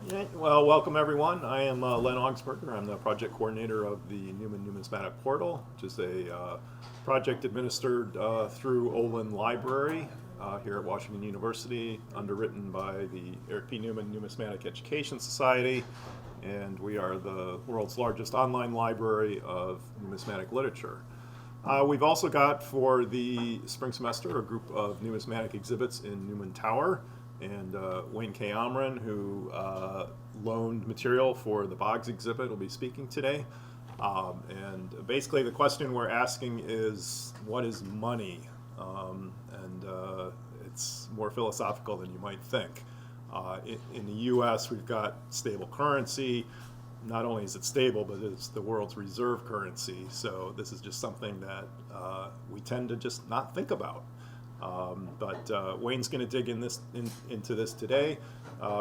Yeah, well, welcome everyone. I am Len Augsburger. I'm the project coordinator of the Newman Numismatic Portal, which is a project administered through Olin Library here at Washington University, underwritten by the Eric P. Newman Numismatic Education Society, and we are the world's largest online library of numismatic literature. We've also got for the spring semester a group of numismatic exhibits in Newman Tower, and Wayne K. Homren, who loaned material for the Boggs exhibit, will be speaking today. And basically the question we're asking is, what is money? And it's more philosophical than you might think. In the US, we've got stable currency. Not only is it stable, but it's the world's reserve currency. So this is just something that we tend to just not think about. But Wayne's going to dig into this today.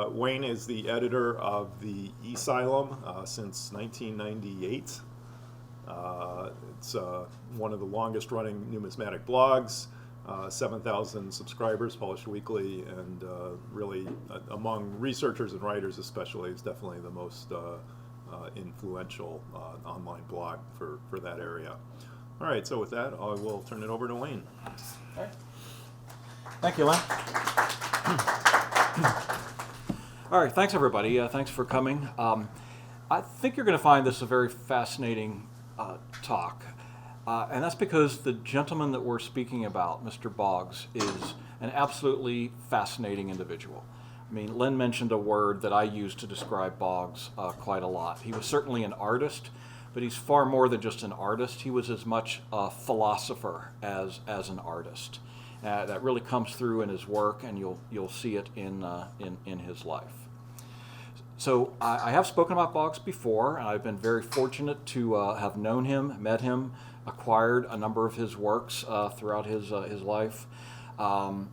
Wayne is the editor of the Asylum since 1998. It's one of the longest running numismatic blogs, 7,000 subscribers, published weekly, and really among researchers and writers especially, is definitely the most influential online blog for that area. All right, so with that, I will turn it over to Wayne. All right. Thank you, Len. All right, thanks everybody. Thanks for coming. I think you're going to find this a very fascinating talk, and that's because the gentleman that we're speaking about, Mr. Boggs, is an absolutely fascinating individual. I mean, Len mentioned a word that I use to describe Boggs quite a lot. He was certainly an artist, but he's far more than just an artist. He was as much a philosopher as an artist. That really comes through in his work, and you'll see it in his life. So I have spoken about Boggs before, and I've been very fortunate to have known him, met him, acquired a number of his works throughout his life. And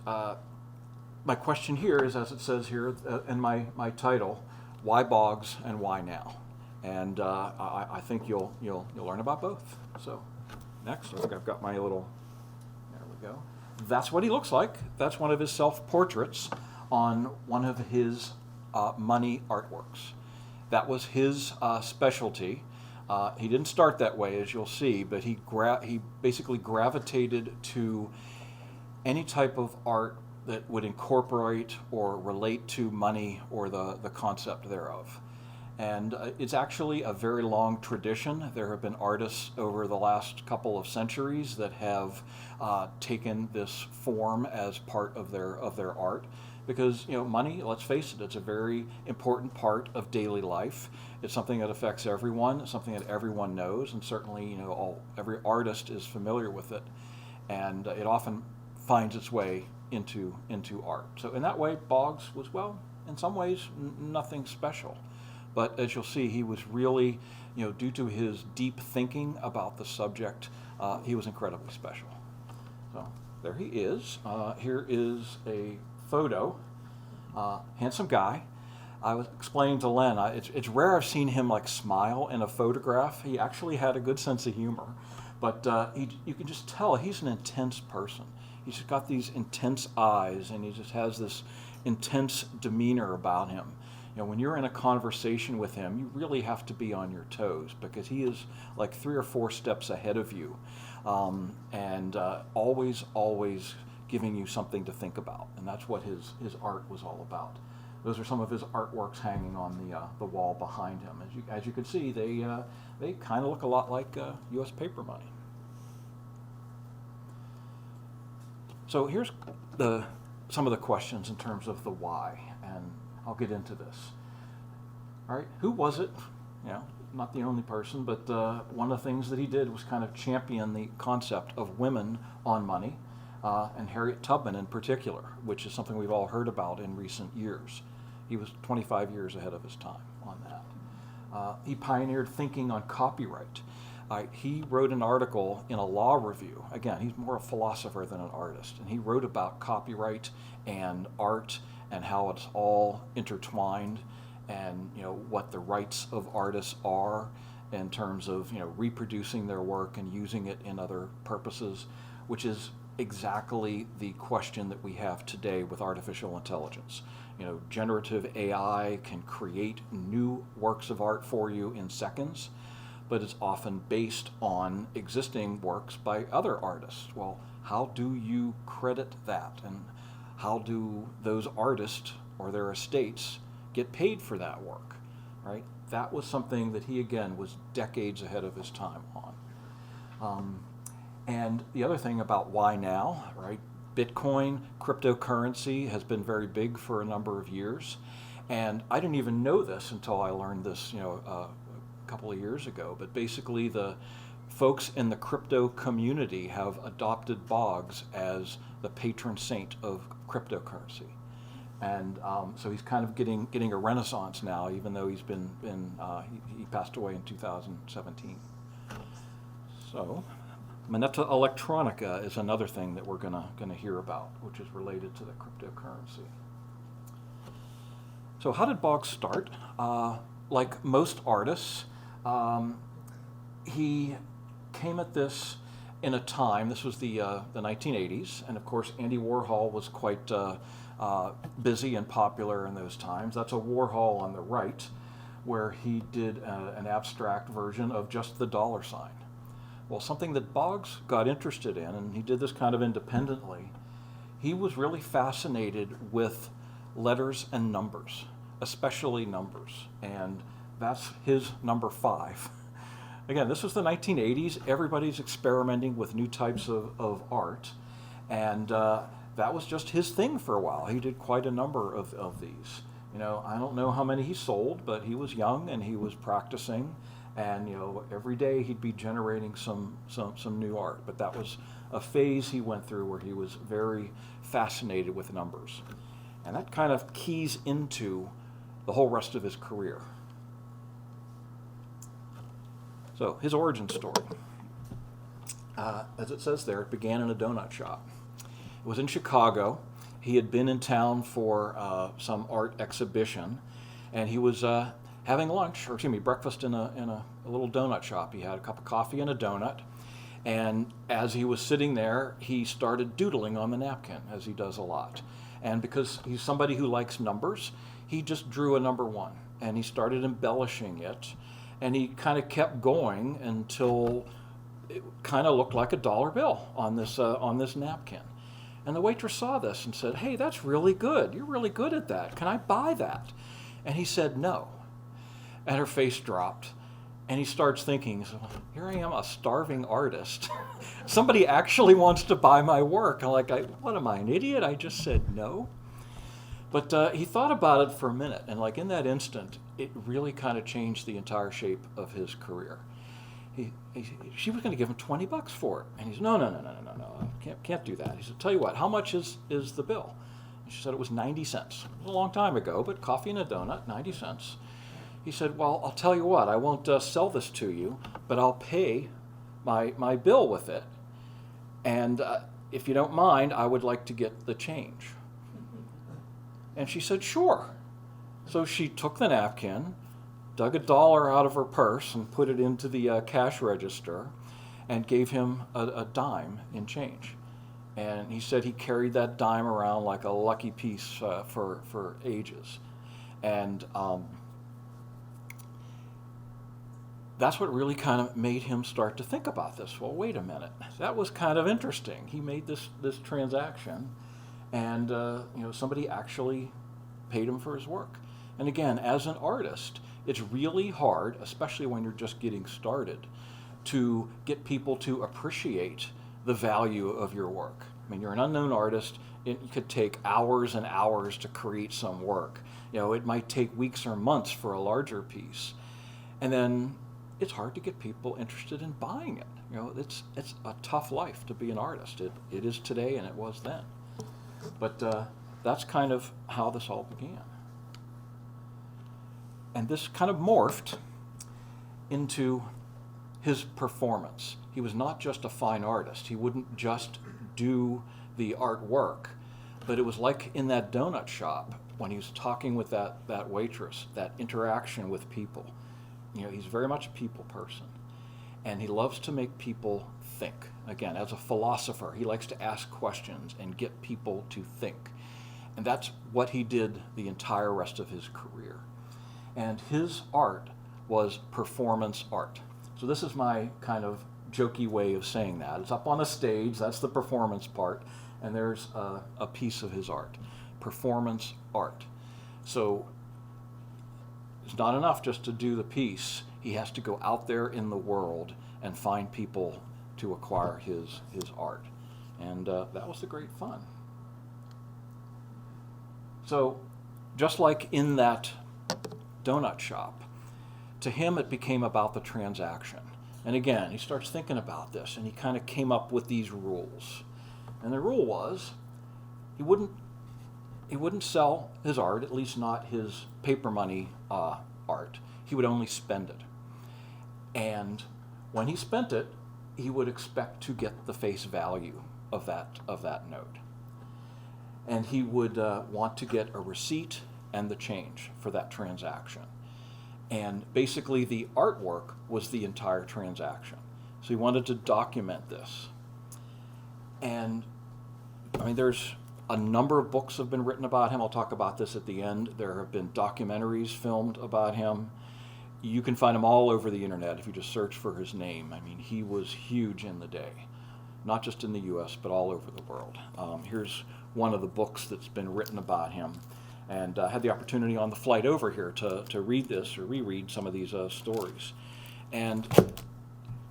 my question here is, as it says here in my title, why Boggs and why now? And I think you'll learn about both. So next, I think I've got my little. Go. That's what he looks like. That's one of his self-portraits on one of his money artworks. That was his specialty. He didn't start that way, as you'll see, but he basically gravitated to any type of art that would incorporate or relate to money or the concept thereof. And it's actually a very long tradition. There have been artists over the last couple of centuries that have taken this form as part of their art, because money, let's face it, it's a very important part of daily life. It's something that affects everyone. It's something that everyone knows, and certainly every artist is familiar with it, and it often finds its way into art. So in that way, Boggs was, well, in some ways, nothing special. But as you'll see, he was really, due to his deep thinking about the subject, he was incredibly special. So there he is. Here is a photo. Handsome guy. I was explaining to Len, it's rare I've seen him smile in a photograph. He actually had a good sense of humor. But you can just tell he's an intense person. He's just got these intense eyes, and he just has this intense demeanor about him. When you're in a conversation with him, you really have to be on your toes, because he is like 3 or 4 steps ahead of you, and always giving you something to think about. And that's what his art was all about. Those are some of his artworks hanging on the wall behind him. As you can see, they kind of look a lot like U.S. paper money. So here's some of the questions in terms of the why, and I'll get into this. All right, who was it? Not the only person, but one of the things that he did was kind of champion the concept of women on money, and Harriet Tubman in particular, which is something we've all heard about in recent years. He was 25 years ahead of his time on that. He pioneered thinking on copyright. He wrote an article in a law review. Again, he's more a philosopher than an artist, and he wrote about copyright and art and how it's all intertwined, and what the rights of artists are in terms of reproducing their work and using it in other purposes, which is exactly the question that we have today with artificial intelligence. generative AI can create new works of art for you in seconds, but it's often based on existing works by other artists. Well, how do you credit that? And how do those artists or their estates get paid for that work, right? That was something that he, again, was decades ahead of his time on. And the other thing about why now, right? Bitcoin, cryptocurrency has been very big for a number of years. And I didn't even know this until I learned this, a couple of years ago. But basically the folks in the crypto community have adopted Boggs as the patron saint of cryptocurrency. And so he's kind of getting a renaissance now, even though he passed away in 2017. So Moneta Electronica is another thing that we're gonna hear about, which is related to the cryptocurrency. So how did Boggs start? Like most artists, he came at this in a time, this was the 1980s, and of course Andy Warhol was quite busy and popular in those times. That's a Warhol on the right, where he did an abstract version of just the dollar sign. Well, something that Boggs got interested in, and he did this kind of independently, he was really fascinated with letters and numbers, especially numbers, and that's his number 5. Again, this was the 1980s. Everybody's experimenting with new types of art, and that was just his thing for a while. He did quite a number of these. I don't know how many he sold, but he was young and he was practicing, and every day he'd be generating some new art. But that was a phase he went through where he was very fascinated with numbers, and that kind of keys into the whole rest of his career. So his origin story, as it says there, it began in a donut shop. It was in Chicago. He had been in town for some art exhibition, and he was having breakfast in a little donut shop. He had a cup of coffee and a donut, and as he was sitting there, he started doodling on the napkin, as he does a lot. And because he's somebody who likes numbers, he just drew a number 1, and he started embellishing it, and he kind of kept going until it kind of looked like a dollar bill on this napkin. And the waitress saw this and said, "Hey, that's really good. You're really good at that. Can I buy that?" And he said no. And her face dropped. And he starts thinking, here I am, a starving artist. Somebody actually wants to buy my work. I'm like, what am I, an idiot? I just said no. But he thought about it for a minute. And like in that instant, it really kind of changed the entire shape of his career. She was going to give him $20 for it. And he said, no, can't do that. He said, tell you what, how much is the bill? And she said it was 90 cents. It was a long time ago, but coffee and a donut, 90 cents. He said, well, I'll tell you what, I won't sell this to you, but I'll pay my bill with it. And if you don't mind, I would like to get the change. And she said, sure. So she took the napkin, dug $1 out of her purse and put it into the cash register and gave him a dime in change. And he said he carried that dime around like a lucky piece for ages. And that's what really kind of made him start to think about this. Well, wait a minute. That was kind of interesting. He made this transaction, and somebody actually paid him for his work. And again, as an artist, it's really hard, especially when you're just getting started, to get people to appreciate the value of your work. I mean, you're an unknown artist. It could take hours and hours to create some work. It might take weeks or months for a larger piece. And then it's hard to get people interested in buying it. It's a tough life to be an artist. It is today and it was then. But that's kind of how this all began. And this kind of morphed into his performance. He was not just a fine artist. He wouldn't just do the artwork, but it was like in that donut shop when he was talking with that waitress, that interaction with people. He's very much a people person, and he loves to make people think. Again, as a philosopher, he likes to ask questions and get people to think. And that's what he did the entire rest of his career. And his art was performance art. So this is my kind of jokey way of saying that. It's up on a stage, that's the performance part, and there's a piece of his art. Performance art. So it's not enough just to do the piece. He has to go out there in the world and find people to acquire his art. And that was the great fun. So just like in that donut shop, to him it became about the transaction. And again, he starts thinking about this, and he kind of came up with these rules. And the rule was he wouldn't sell his art, at least not his paper money art. He would only spend it. And when he spent it, he would expect to get the face value of that note. And he would want to get a receipt and the change for that transaction. And basically the artwork was the entire transaction. So he wanted to document this. And I mean, there's a number of books have been written about him. I'll talk about this at the end. There have been documentaries filmed about him. You can find them all over the internet if you just search for his name. I mean, he was huge in the day, not just in the US, but all over the world. Here's one of the books that's been written about him. And I had the opportunity on the flight over here to read this or reread some of these stories. And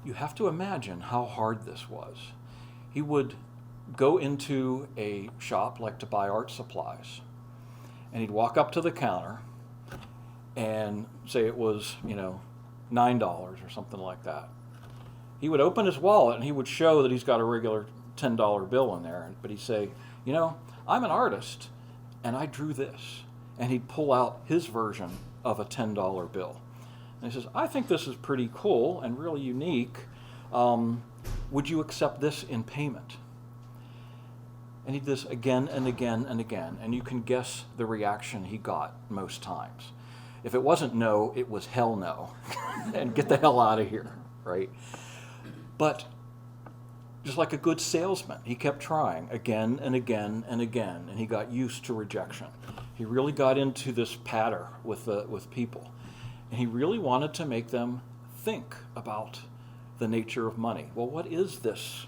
you have to imagine how hard this was. He would go into a shop like to buy art supplies, and he'd walk up to the counter and say it was, $9 or something like that. He would open his wallet and he would show that he's got a regular $10 bill in there, but he'd say, I'm an artist and I drew this. And he'd pull out his version of a $10 bill. And he says, I think this is pretty cool and really unique. Would you accept this in payment? And he did this again and again and again, and you can guess the reaction he got most times. If it wasn't no, it was hell no, and get the hell out of here, right? But just like a good salesman, he kept trying again and again and again, and he got used to rejection. He really got into this patter with people, and he really wanted to make them think about the nature of money. Well, what is this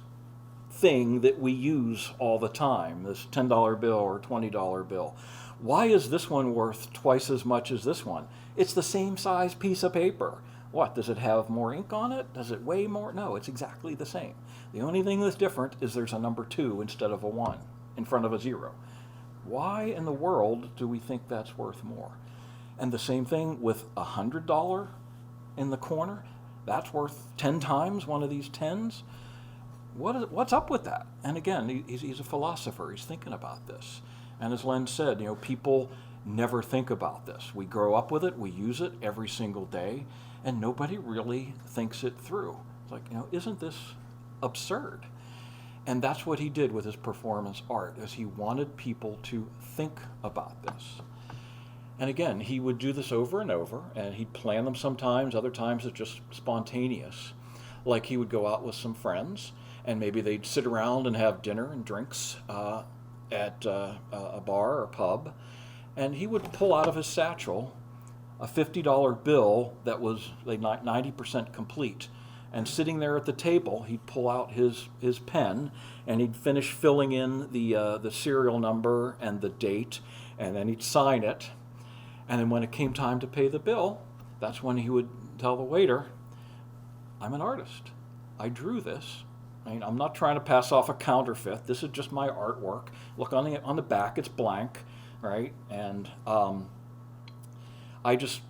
thing that we use all the time, this $10 bill or $20 bill? Why is this one worth twice as much as this one? It's the same size piece of paper. What, does it have more ink on it? Does it weigh more? No, it's exactly the same. The only thing that's different is there's a number 2 instead of a 1 in front of a 0. Why in the world do we think that's worth more? And the same thing with $100 in the corner. That's worth 10 times one of these 10s. What's up with that? And again, he's a philosopher. He's thinking about this. And as Len said, people never think about this. We grow up with it. We use it every single day. And nobody really thinks it through. It's like, isn't this absurd? And that's what he did with his performance art, is he wanted people to think about this. And again, he would do this over and over, and he'd plan them sometimes. Other times it's just spontaneous. Like he would go out with some friends, and maybe they'd sit around and have dinner and drinks at a bar or pub, and he would pull out of his satchel a $50 bill that was like 90% complete. And sitting there at the table, he'd pull out his pen, and he'd finish filling in the serial number and the date, and then he'd sign it. And then when it came time to pay the bill, that's when he would tell the waiter, I'm an artist. I drew this. I'm not trying to pass off a counterfeit. This is just my artwork. Look on the back, it's blank, right? And I just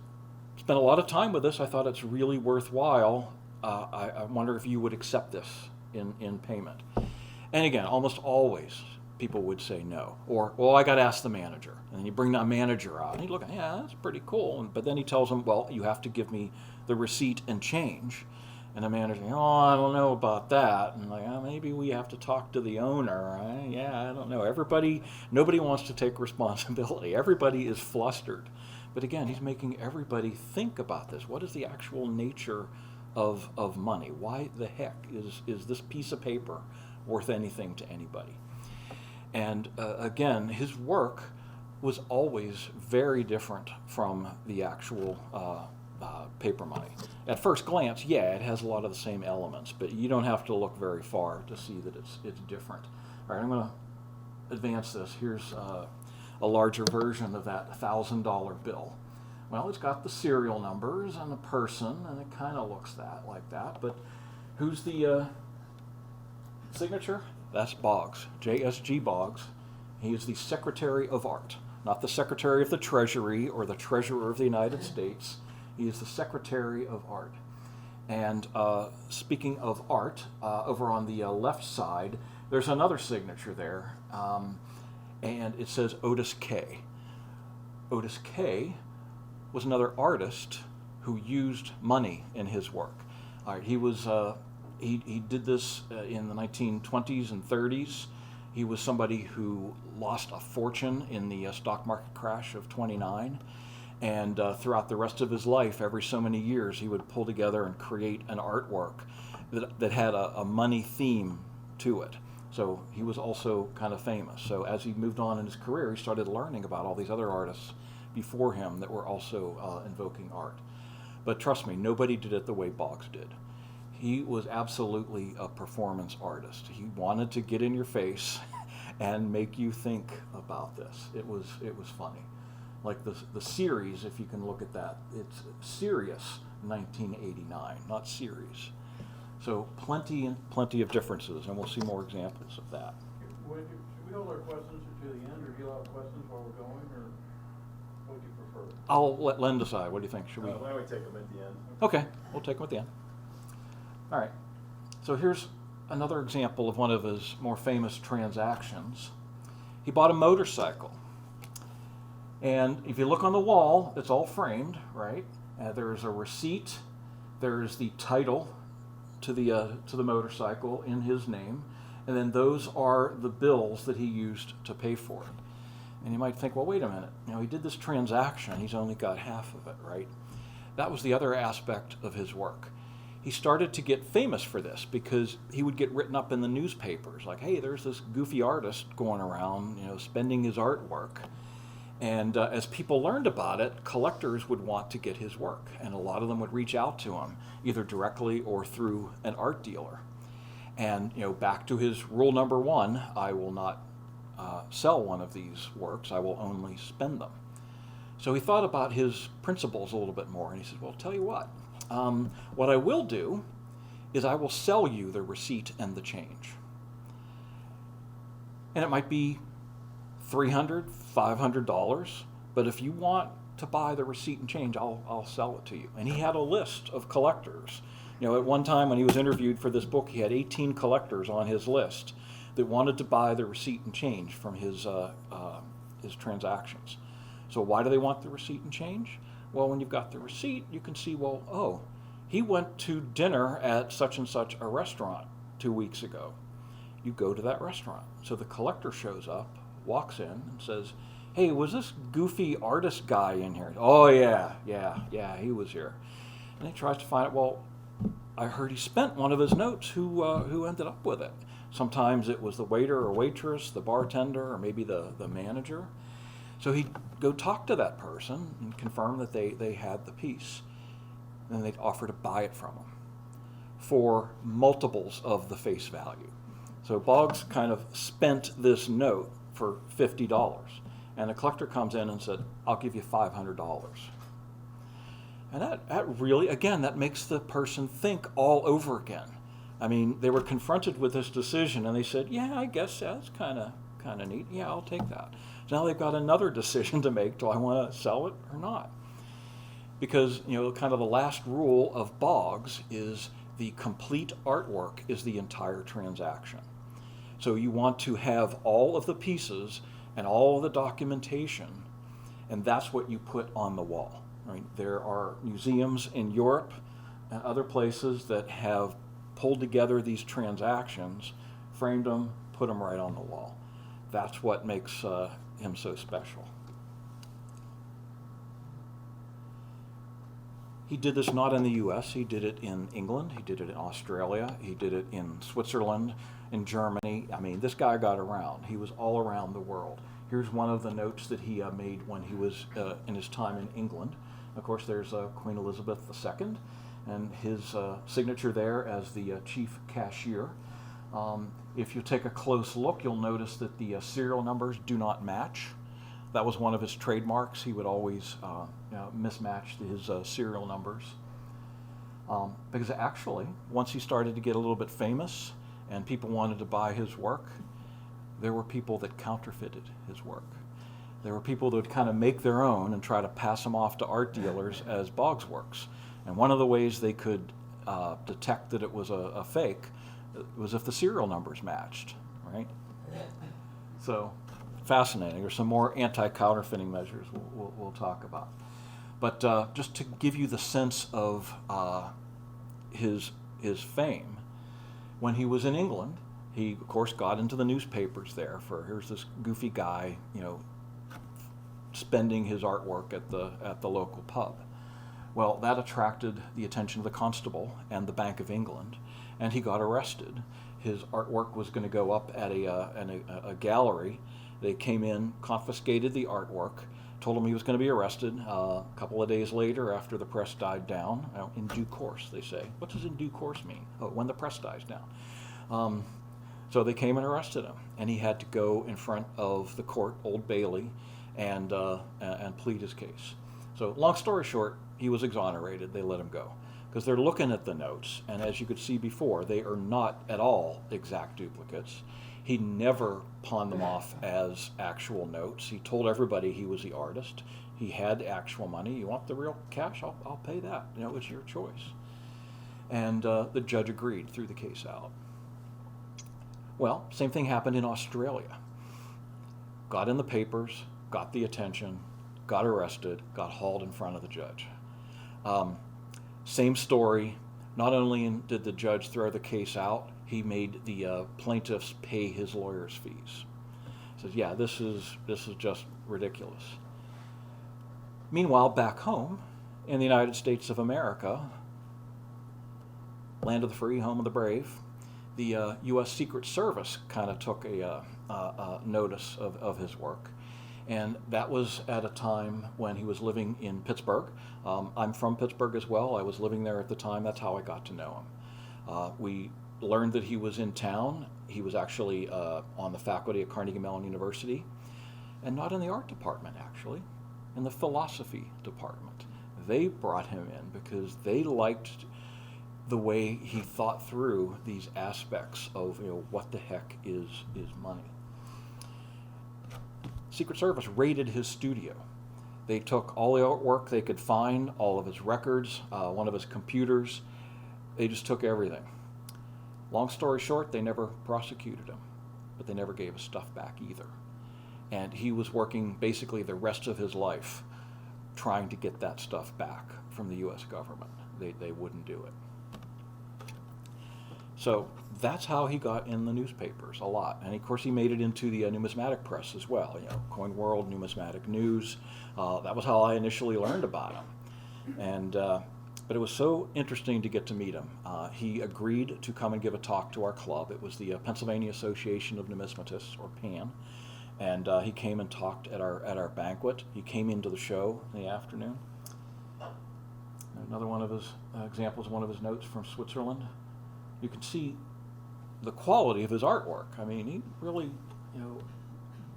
spent a lot of time with this. I thought it's really worthwhile. I wonder if you would accept this in payment. And again, almost always people would say no. Or, well, I got to ask the manager. And then you bring that manager out, and he'd look, yeah, that's pretty cool. But then he tells him, well, you have to give me the receipt and change. And the manager, I don't know about that. And like, maybe we have to talk to the owner. I don't know. Nobody wants to take responsibility. Everybody is flustered. But again, he's making everybody think about this. What is the actual nature of money? Why the heck is this piece of paper worth anything to anybody? And again, his work was always very different from the actual paper money. At first glance, yeah, it has a lot of the same elements, but you don't have to look very far to see that it's different. All right, I'm going to advance this. Here's a larger version of that $1,000 bill. Well, it's got the serial numbers and the person, and it kind of looks like that. But who's the signature? That's Boggs, J.S.G. Boggs. He is the Secretary of Art, not the Secretary of the Treasury or the Treasurer of the United States. He is the Secretary of Art. And speaking of art, over on the left side, there's another signature there, and it says Otis K. Otis K was another artist who used money in his work. All right, he did this in the 1920s and 30s. He was somebody who lost a fortune in the stock market crash of '29. And throughout the rest of his life, every so many years, he would pull together and create an artwork that had a money theme to it. So he was also kind of famous. So as he moved on in his career, he started learning about all these other artists before him that were also invoking art. But trust me, nobody did it the way Boggs did. He was absolutely a performance artist. He wanted to get in your face and make you think about this. It was funny. Like the series, if you can look at that, it's Serious 1989, not series. So plenty of differences, and we'll see more examples of that. Should we hold our questions to the end, or do you allow questions while we're going, or what do you prefer? I'll let Len decide. What do you think? Should we? Why don't we take them at the end? Okay, we'll take them at the end. All right. So here's another example of one of his more famous transactions. He bought a motorcycle. And if you look on the wall, it's all framed, right? There's a receipt. There's the title to the motorcycle in his name. And then those are the bills that he used to pay for it. And you might think, well, wait a minute. He did this transaction. He's only got half of it, right? That was the other aspect of his work. He started to get famous for this because he would get written up in the newspapers. Like, hey, there's this goofy artist going around, spending his artwork. And as people learned about it, collectors would want to get his work. And a lot of them would reach out to him, either directly or through an art dealer. And, back to his rule number one, I will not sell one of these works. I will only spend them. So he thought about his principles a little bit more. And he said, well, tell you what I will do is I will sell you the receipt and the change. And it might be $300, $500, but if you want to buy the receipt and change, I'll sell it to you. And he had a list of collectors. At one time when he was interviewed for this book, he had 18 collectors on his list that wanted to buy the receipt and change from his transactions. So why do they want the receipt and change? Well, when you've got the receipt, you can see, he went to dinner at such and such a restaurant 2 weeks ago. You go to that restaurant. So the collector shows up, walks in, and says, hey, was this goofy artist guy in here? Oh, yeah, he was here. And he tries to find it. I heard he spent one of his notes. Who ended up with it? Sometimes it was the waiter or waitress, the bartender, or maybe the manager. So he'd go talk to that person and confirm that they had the piece. And they'd offer to buy it from him for multiples of the face value. So Boggs kind of spent this note for $50. And the collector comes in and said, I'll give you $500. And that really, again, that makes the person think all over again. I mean, they were confronted with this decision and they said, yeah, I guess that's kind of neat. Yeah, I'll take that. So now they've got another decision to make. Do I want to sell it or not? Because, kind of the last rule of Boggs is the complete artwork is the entire transaction. So you want to have all of the pieces and all of the documentation, and that's what you put on the wall. Right? There are museums in Europe and other places that have pulled together these transactions, framed them, put them right on the wall. That's what makes him so special. He did this not in the U.S. He did it in England. He did it in Australia. He did it in Switzerland, in Germany. I mean, this guy got around. He was all around the world. Here's one of the notes that he made when he was in his time in England. Of course, there's Queen Elizabeth II, and his signature there as the chief cashier. If you take a close look, you'll notice that the serial numbers do not match. That was one of his trademarks. He would always mismatch his serial numbers. Because actually, once he started to get a little bit famous and people wanted to buy his work, there were people that counterfeited his work. There were people that would kind of make their own and try to pass them off to art dealers as Boggs works. And one of the ways they could detect that it was a fake was if the serial numbers matched, right? So, fascinating. There's some more anti-counterfeiting measures we'll talk about. But just to give you the sense of his fame, when he was in England, he of course got into the newspapers there for here's this goofy guy, spending his artwork at the local pub. Well, that attracted the attention of the constable and the Bank of England, and he got arrested. His artwork was going to go up at a gallery. They came in, confiscated the artwork, told him he was going to be arrested. A couple of days later, after the press died down, in due course, they say. What does in due course mean? Oh, when the press dies down. So they came and arrested him, and he had to go in front of the court, Old Bailey, and plead his case. So long story short, he was exonerated. They let him go because they're looking at the notes, and as you could see before, they are not at all exact duplicates. He never pawned them off as actual notes. He told everybody he was the artist. He had actual money. You want the real cash? I'll pay that. It's your choice. And the judge agreed, threw the case out. Well, same thing happened in Australia. Got in the papers, got the attention, got arrested, got hauled in front of the judge. Same story. Not only did the judge throw the case out, he made the plaintiffs pay his lawyer's fees. He says, yeah, this is just ridiculous. Meanwhile, back home in the United States of America, land of the free, home of the brave, the U.S. Secret Service kind of took a notice of his work. And that was at a time when he was living in Pittsburgh. I'm from Pittsburgh as well. I was living there at the time. That's how I got to know him. We learned that he was in town. He was actually on the faculty at Carnegie Mellon University, and not in the art department, actually, in the philosophy department. They brought him in because they liked the way he thought through these aspects of what the heck is money. Secret Service raided his studio. They took all the artwork they could find, all of his records, one of his computers. They just took everything. Long story short, they never prosecuted him, but they never gave his stuff back either. And he was working basically the rest of his life trying to get that stuff back from the U.S. government. They wouldn't do it. So that's how he got in the newspapers a lot. And of course he made it into the numismatic press as well, Coin World, Numismatic News. That was how I initially learned about him. And but it was so interesting to get to meet him. He agreed to come and give a talk to our club. It was the Pennsylvania Association of Numismatists, or PAN. And he came and talked at our banquet. He came into the show in the afternoon. Another one of his examples, one of his notes from Switzerland. You can see the quality of his artwork. I mean, he really,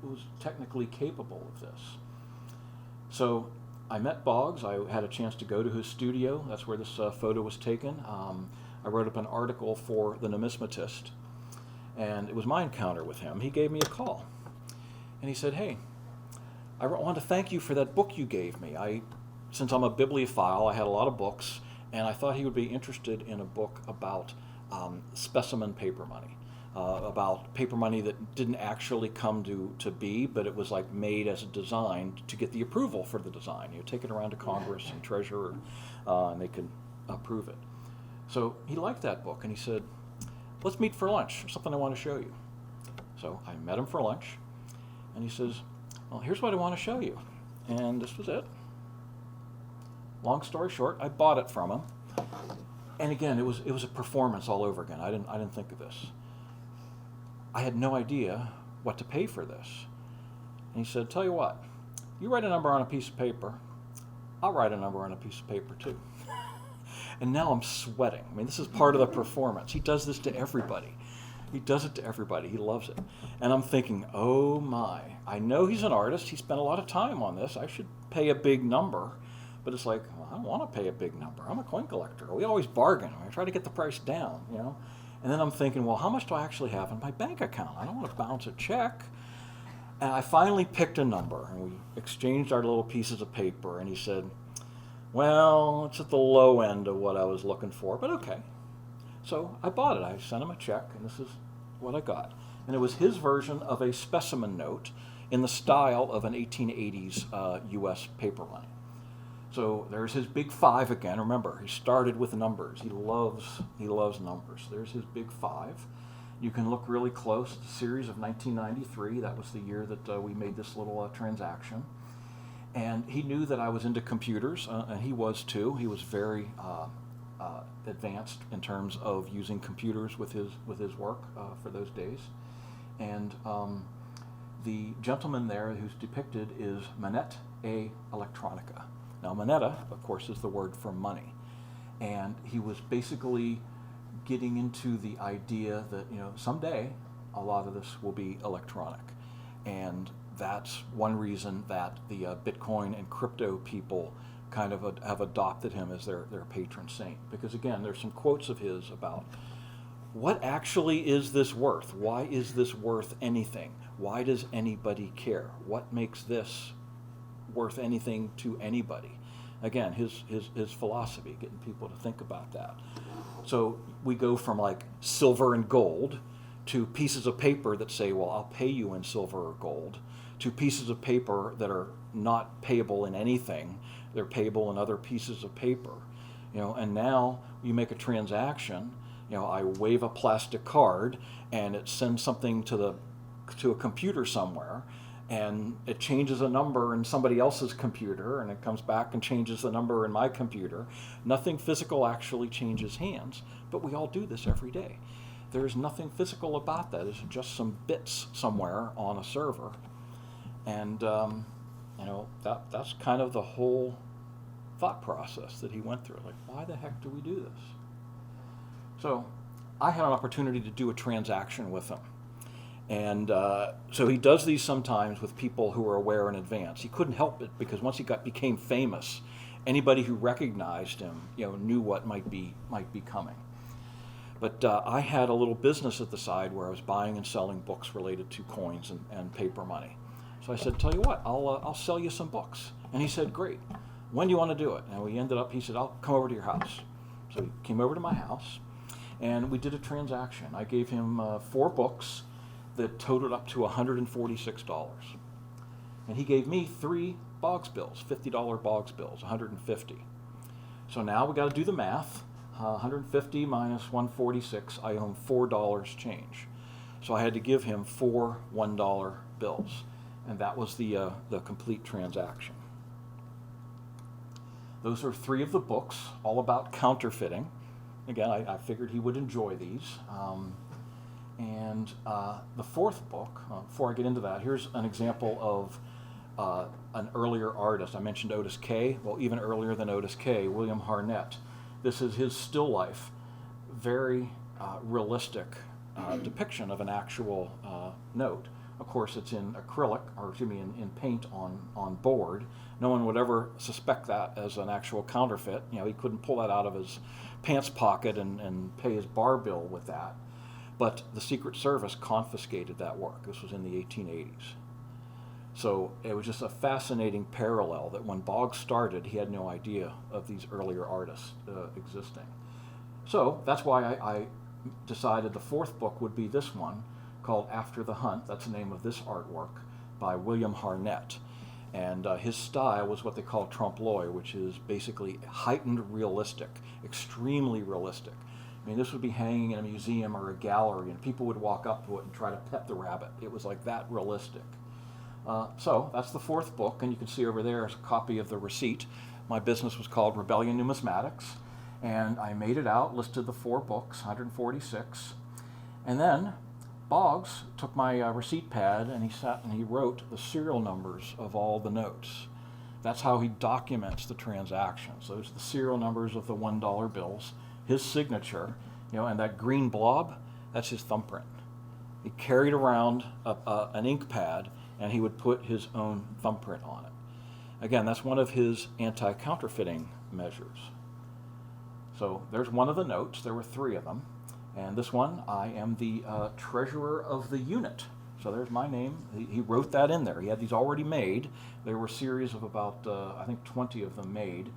was technically capable of this. So I met Boggs. I had a chance to go to his studio. That's where this photo was taken. I wrote up an article for The Numismatist, and it was my encounter with him. He gave me a call, and he said, hey, I want to thank you for that book you gave me. Since I'm a bibliophile, I had a lot of books, and I thought he would be interested in a book about specimen paper money, about paper money that didn't actually come to be, but it was like made as a design to get the approval for the design. You take it around to Congress and Treasurer, and they could approve it. So he liked that book, and he said, let's meet for lunch. There's something I want to show you. So I met him for lunch, and he says, well, here's what I want to show you. And this was it. Long story short, I bought it from him. And again, it was a performance all over again. I didn't think of this. I had no idea what to pay for this. And And he said, tell you what, you write a number on a piece of paper, I'll write a number on a piece of paper too. And now I'm sweating. I mean, this is part of the performance. He does this to everybody. He does it to everybody. He loves it. And I'm thinking, oh my, I know he's an artist. He spent a lot of time on this. I should pay a big number. But it's like, well, I don't want to pay a big number. I'm a coin collector. We always bargain. I try to get the price down, you know. And then I'm thinking, well, how much do I actually have in my bank account? I don't want to bounce a check. And I finally picked a number, and we exchanged our little pieces of paper, and he said, well, it's at the low end of what I was looking for, but okay. So I bought it. I sent him a check, and this is what I got. And it was his version of a specimen note in the style of an 1880s U.S. paper money. So there's his big 5 again. Remember, he started with numbers. He loves numbers. There's his big 5. You can look really close at the series of 1993. That was the year that we made this little transaction. And he knew that I was into computers, and he was too. He was very advanced in terms of using computers with his work for those days. And the gentleman there who's depicted is Moneta e Electronica. Now, moneta, of course, is the word for money. And he was basically getting into the idea that, you know, someday a lot of this will be electronic. And that's one reason that the Bitcoin and crypto people kind of have adopted him as their patron saint. Because again, there's some quotes of his about what actually is this worth? Why is this worth anything? Why does anybody care? What makes this worth anything to anybody? Again, his philosophy, getting people to think about that. So we go from like silver and gold to pieces of paper that say, well, I'll pay you in silver or gold, to pieces of paper that are not payable in anything. They're payable in other pieces of paper. You know, and now you make a transaction, you know, I wave a plastic card and it sends something to a computer somewhere, and it changes a number in somebody else's computer, and it comes back and changes the number in my computer. Nothing physical actually changes hands, but we all do this every day. There's nothing physical about that. It's just some bits somewhere on a server. And, you know, that's kind of the whole thought process that he went through. Like, why the heck do we do this? So I had an opportunity to do a transaction with him. And so he does these sometimes with people who are aware in advance. He couldn't help it because once he became famous, anybody who recognized him, you know, knew what might be coming. But I had a little business at the side where I was buying and selling books related to coins and paper money. So I said, tell you what, I'll sell you some books. And he said, great. When do you want to do it? And we ended up, he said, I'll come over to your house. So he came over to my house, and we did a transaction. I gave him 4 books that totaled up to $146. And he gave me 3 Boggs bills, $50 Boggs bills, $150. So now we got to do the math. 150 minus 146, I owe him $4 change. So I had to give him 4 $1 bills. And that was the complete transaction. Those are 3 of the books, all about counterfeiting. Again, I figured he would enjoy these. And the 4th book, before I get into that, here's an example of an earlier artist. I mentioned Otis Kay. Well, even earlier than Otis Kay, William Harnett. This is his still life, very realistic depiction of an actual note. Of course, it's in acrylic, or excuse me, in paint on board. No one would ever suspect that as an actual counterfeit. You know, he couldn't pull that out of his pants pocket and pay his bar bill with that. But the Secret Service confiscated that work. This was in the 1880s. So it was just a fascinating parallel that when Boggs started, he had no idea of these earlier artists existing. So that's why I decided the 4th book would be this one, called After the Hunt. That's the name of this artwork by William Harnett. And his style was what they call trompe-l'oeil, which is basically heightened realistic, extremely realistic. I mean, this would be hanging in a museum or a gallery, and people would walk up to it and try to pet the rabbit. It was like that realistic. So that's the 4th book, and you can see over there is a copy of the receipt. My business was called Rebellion Numismatics, and I made it out, listed the 4 books, 146. And then Boggs took my receipt pad and he sat and he wrote the serial numbers of all the notes. That's how he documents the transactions. Those are the serial numbers of the $1 bills, his signature, and that green blob, that's his thumbprint. He carried around an ink pad and he would put his own thumbprint on it. Again, that's one of his anti-counterfeiting measures. So there's one of the notes. There were 3 of them. And this one, I am the treasurer of the unit. So there's my name. He wrote that in there. He had these already made. There were a series of about, I think, 20 of them made.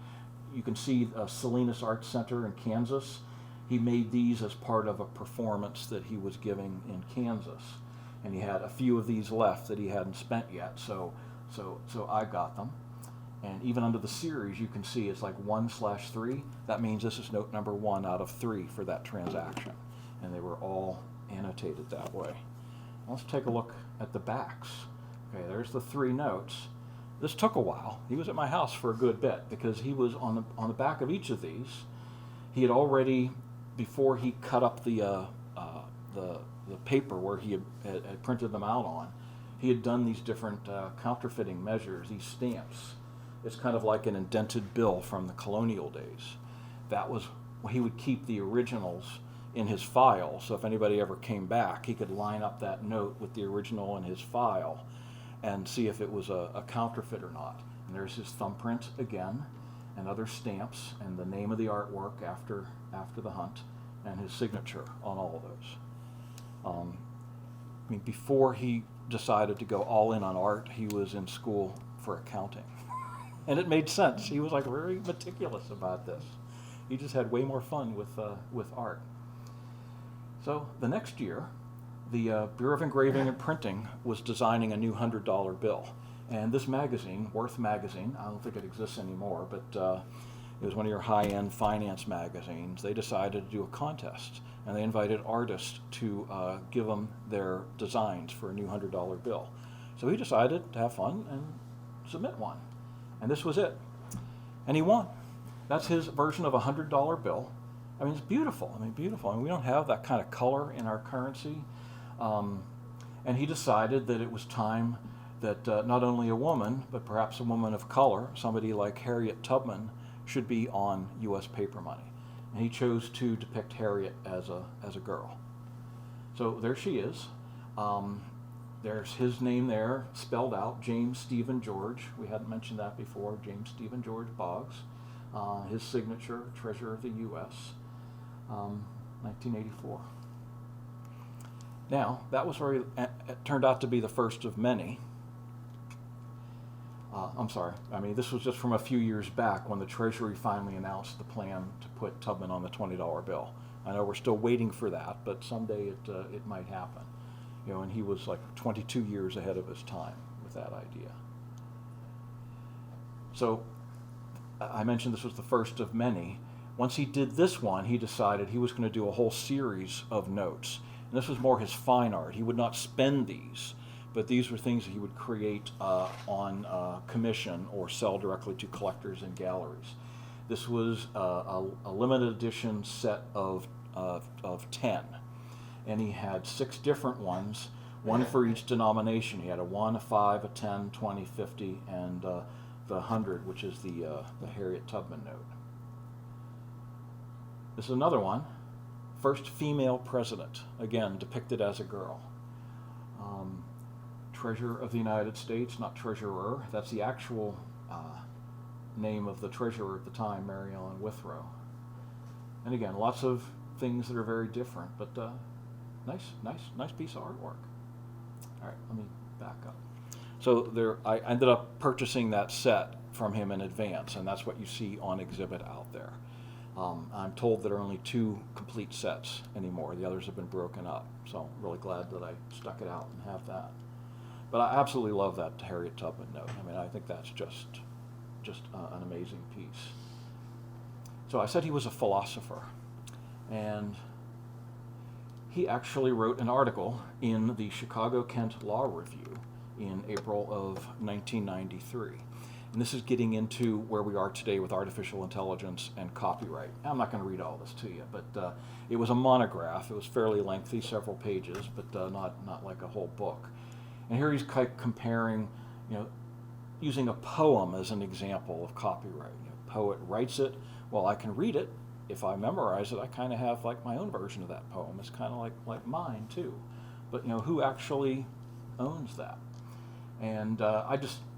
You can see Salinas Arts Center in Kansas. He made these as part of a performance that he was giving in Kansas. And he had a few of these left that he hadn't spent yet. So I got them. And even under the series, you can see it's like 1/3. That means this is note number 1 out of 3 for that transaction. And they were all annotated that way. Let's take a look at the backs. Okay, there's the 3 notes. This took a while. He was at my house for a good bit because he was on the back of each of these. He had already, before he cut up the paper where he had printed them out on, he had done these different counterfeiting measures, these stamps. It's kind of like an indented bill from the colonial days. That was, he would keep the originals in his file, so if anybody ever came back, he could line up that note with the original in his file and see if it was a counterfeit or not. And there's his thumbprint again, and other stamps, and the name of the artwork after the hunt, and his signature on all of those. Before he decided to go all in on art, he was in school for accounting. And it made sense. He was like very meticulous about this. He just had way more fun with art. So the next year, the Bureau of Engraving and Printing was designing a new $100 bill. And this magazine, Worth magazine, I don't think it exists anymore, but it was one of your high-end finance magazines. They decided to do a contest, and they invited artists to give them their designs for a new $100 bill. So he decided to have fun and submit one. And this was it. And he won. That's his version of a $100 bill. I mean, it's beautiful. Beautiful. We don't have that kind of color in our currency. And he decided that it was time that not only a woman, but perhaps a woman of color, somebody like Harriet Tubman, should be on U.S. paper money. And he chose to depict Harriet as a girl. So there she is. There's his name there, spelled out, James Stephen George. We hadn't mentioned that before, James Stephen George Boggs. His signature, Treasurer of the U.S., 1984. Now, that was where it turned out to be the first of many. I'm sorry, this was just from a few years back when the Treasury finally announced the plan to put Tubman on the $20 bill. I know we're still waiting for that, but someday it might happen. And he was like 22 years ahead of his time with that idea. So I mentioned this was the first of many. Once he did this one, he decided he was going to do a whole series of notes. And this was more his fine art. He would not spend these, but these were things that he would create on commission or sell directly to collectors and galleries. This was a limited edition set of 10. And he had 6 different ones, one for each denomination. He had a 1, a 5, a 10, 20, 50, and the 100, which is the Harriet Tubman note. This is another one. First female president, again depicted as a girl. Treasurer of the United States, not treasurer. That's the actual name of the treasurer at the time, Mary Ellen Withrow. And again, lots of things that are very different, but nice piece of artwork. All right, let me back up. So I ended up purchasing that set from him in advance, and that's what you see on exhibit out there. I'm told there are only 2 complete sets anymore. The others have been broken up, so I'm really glad that I stuck it out and have that. But I absolutely love that Harriet Tubman note. I think that's just an amazing piece. So I said he was a philosopher, and he actually wrote an article in the Chicago-Kent Law Review in April of 1993. And this is getting into where we are today with artificial intelligence and copyright. I'm not going to read all this to you, but it was a monograph. It was fairly lengthy, several pages, but not like a whole book. And here he's comparing, using a poem as an example of copyright. Poet writes it. Well, I can read it. If I memorize it, I kind of have like my own version of that poem. It's kind of like mine too. But who actually owns that? And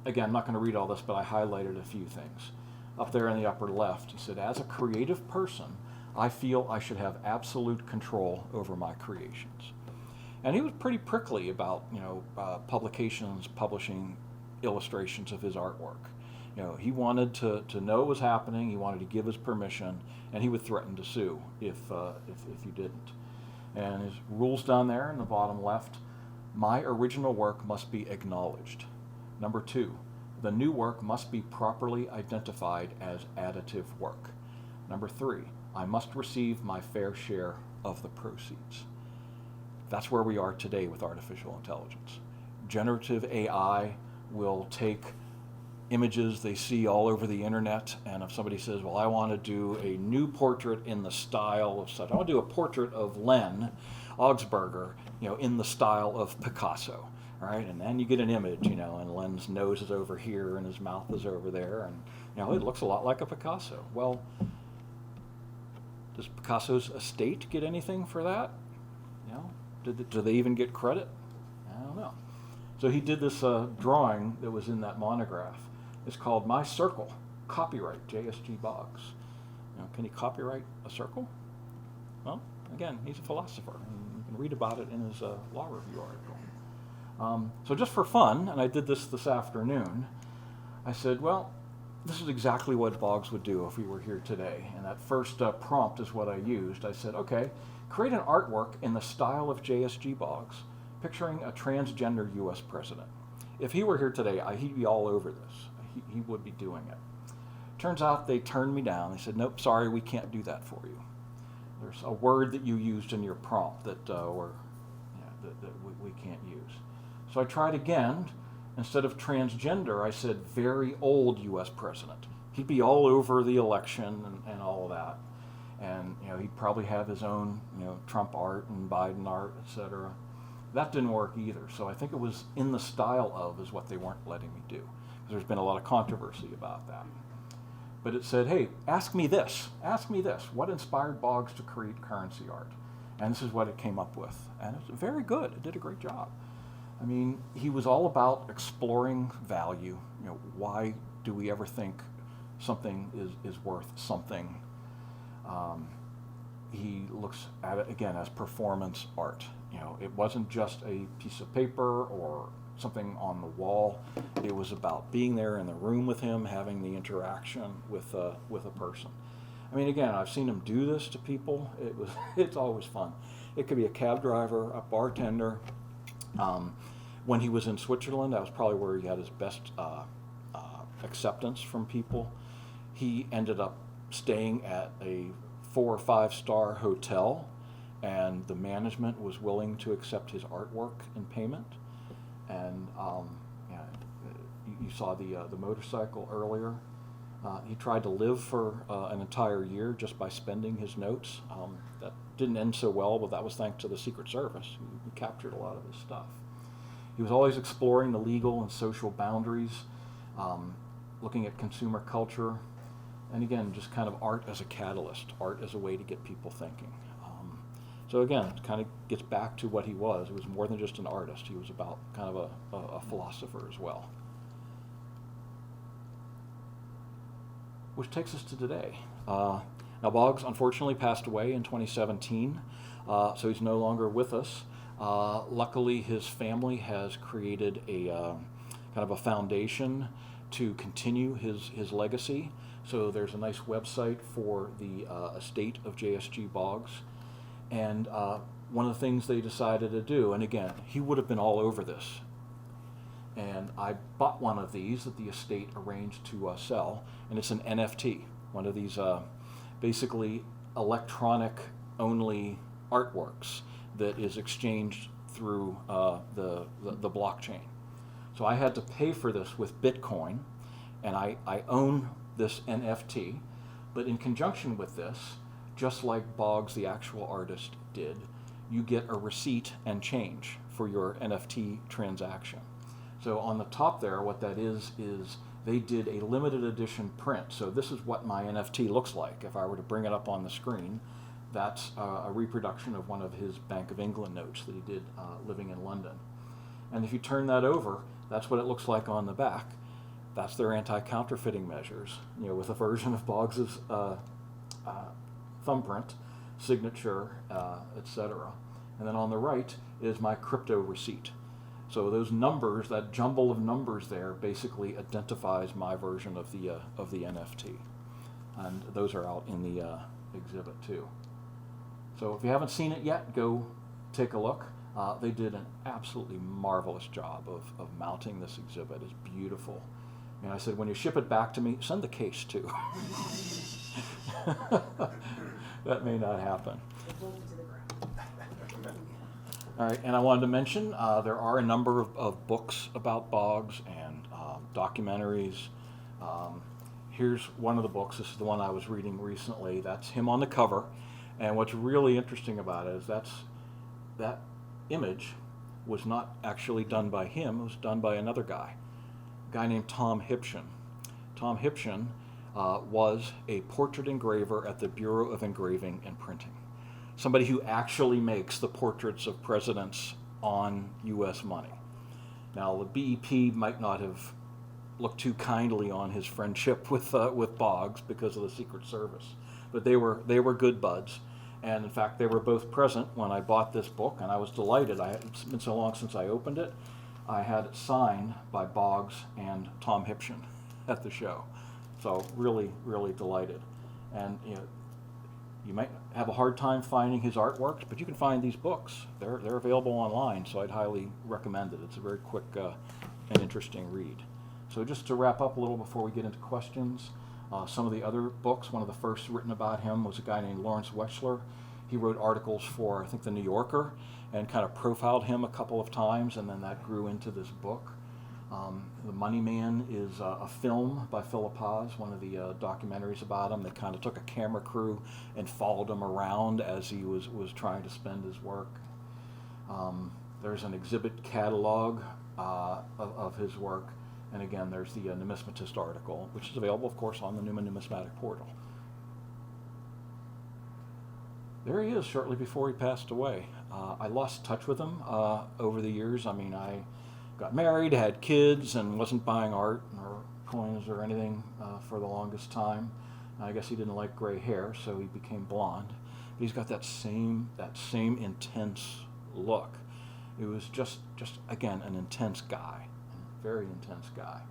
again, I'm not going to read all this, but I highlighted a few things. Up there in the upper left, he said, as a creative person, I feel I should have absolute control over my creations. And he was pretty prickly about, publications publishing illustrations of his artwork. He wanted to know what was happening, he wanted to give his permission, and he would threaten to sue if you didn't. And his rules down there in the bottom left, my original work must be acknowledged. Number 2, the new work must be properly identified as additive work. Number 3, I must receive my fair share of the proceeds. That's where we are today with artificial intelligence. Generative AI will take images they see all over the internet, and if somebody says, well, I want to do a new portrait in the style of such, I want to do a portrait of Len Augsburger, in the style of Picasso, right? And then you get an image, and Len's nose is over here and his mouth is over there, and it looks a lot like a Picasso. Well, does Picasso's estate get anything for that? Do they even get credit? I don't know. So he did this drawing that was in that monograph. It's called My Circle, copyright JSG Boggs. Can he copyright a circle? Well, again, he's a philosopher, and you can read about it in his law review article. So just for fun, and I did this afternoon, I said, well, this is exactly what Boggs would do if he were here today. And that first prompt is what I used. I said, okay, create an artwork in the style of JSG Boggs, picturing a transgender U.S. president. If he were here today, he'd be all over this. He would be doing it. Turns out they turned me down. They said, nope, sorry, we can't do that for you. There's a word that you used in your prompt that we can't use. So I tried again. Instead of transgender, I said very old U.S. president. He'd be all over the election and all of that. And he'd probably have his own Trump art and Biden art, etc. That didn't work either. So I think it was in the style of is what they weren't letting me do. There's been a lot of controversy about that. But it said, hey, ask me this. What inspired Boggs to create currency art? And this is what it came up with. And it's very good. It did a great job. I mean, he was all about exploring value. Why do we ever think something is worth something? He looks at it, again, as performance art. It wasn't just a piece of paper or something on the wall. It was about being there in the room with him, having the interaction with a person. I mean, again, I've seen him do this to people. It's always fun. It could be a cab driver, a bartender. When he was in Switzerland, that was probably where he had his best acceptance from people. He ended up staying at a 4 or 5-star hotel, and the management was willing to accept his artwork in payment. And you saw the motorcycle earlier. He tried to live for an entire year just by spending his notes. That didn't end so well, but that was thanks to the Secret Service, who captured a lot of his stuff. He was always exploring the legal and social boundaries, looking at consumer culture, and again, just kind of art as a catalyst, art as a way to get people thinking. So again, it kind of gets back to what he was. He was more than just an artist. He was about kind of a philosopher as well. Which takes us to today. Now, Boggs unfortunately passed away in 2017, so he's no longer with us. Luckily, his family has created a kind of a foundation to continue his legacy. So there's a nice website for the estate of JSG Boggs. And one of the things they decided to do, and again, he would have been all over this. And I bought one of these that the estate arranged to sell, and it's an NFT, one of these basically electronic-only artworks that is exchanged through the blockchain. So I had to pay for this with Bitcoin, And I own this NFT, but in conjunction with this, just like Boggs, the actual artist, did, you get a receipt and change for your NFT transaction. So on the top there, what that is they did a limited edition print. So this is what my NFT looks like. If I were to bring it up on the screen, that's a reproduction of one of his Bank of England notes that he did living in London. And if you turn that over, that's what it looks like on the back. That's their anti-counterfeiting measures, with a version of Boggs's thumbprint, signature, etc. And then on the right is my crypto receipt. So those numbers, that jumble of numbers there, basically identifies my version of the NFT, and those are out in the exhibit too. So if you haven't seen it yet, go take a look. They did an absolutely marvelous job of mounting this exhibit. It's beautiful. And I said, when you ship it back to me, send the case too. That may not happen. All right, and I wanted to mention there are a number of books about Boggs and documentaries. Here's one of the books. This is the one I was reading recently. That's him on the cover. And what's really interesting about it is that image was not actually done by him. It was done by another guy, a guy named Tom Hipchen. Tom Hipchen was a portrait engraver at the Bureau of Engraving and Printing. Somebody who actually makes the portraits of presidents on U.S. money. Now, the BEP might not have looked too kindly on his friendship with Boggs because of the Secret Service, but they were good buds, and in fact, they were both present when I bought this book, and I was delighted. It's been so long since I opened it. I had it signed by Boggs and Tom Hipchen at the show, so really, really delighted. And you might have a hard time finding his artworks, but you can find these books. They're available online, so I'd highly recommend it. It's a very quick and interesting read. So just to wrap up a little before we get into questions, some of the other books, one of the first written about him was a guy named Lawrence Wechsler. He wrote articles for, I think, the New Yorker, and kind of profiled him a couple of times, and then that grew into this book. The Money Man is a film by Philip Haas, one of the documentaries about him. They kind of took a camera crew and followed him around as he was trying to spend his work. There's an exhibit catalog of his work. And again, there's the numismatist article, which is available, of course, on the Newman Numismatic Portal. There he is, shortly before he passed away. I lost touch with him over the years. I mean, I got married, had kids, and wasn't buying art or coins or anything for the longest time. I guess he didn't like gray hair, so he became blonde. But he's got that same intense look. It was just again, an intense guy, a very intense guy.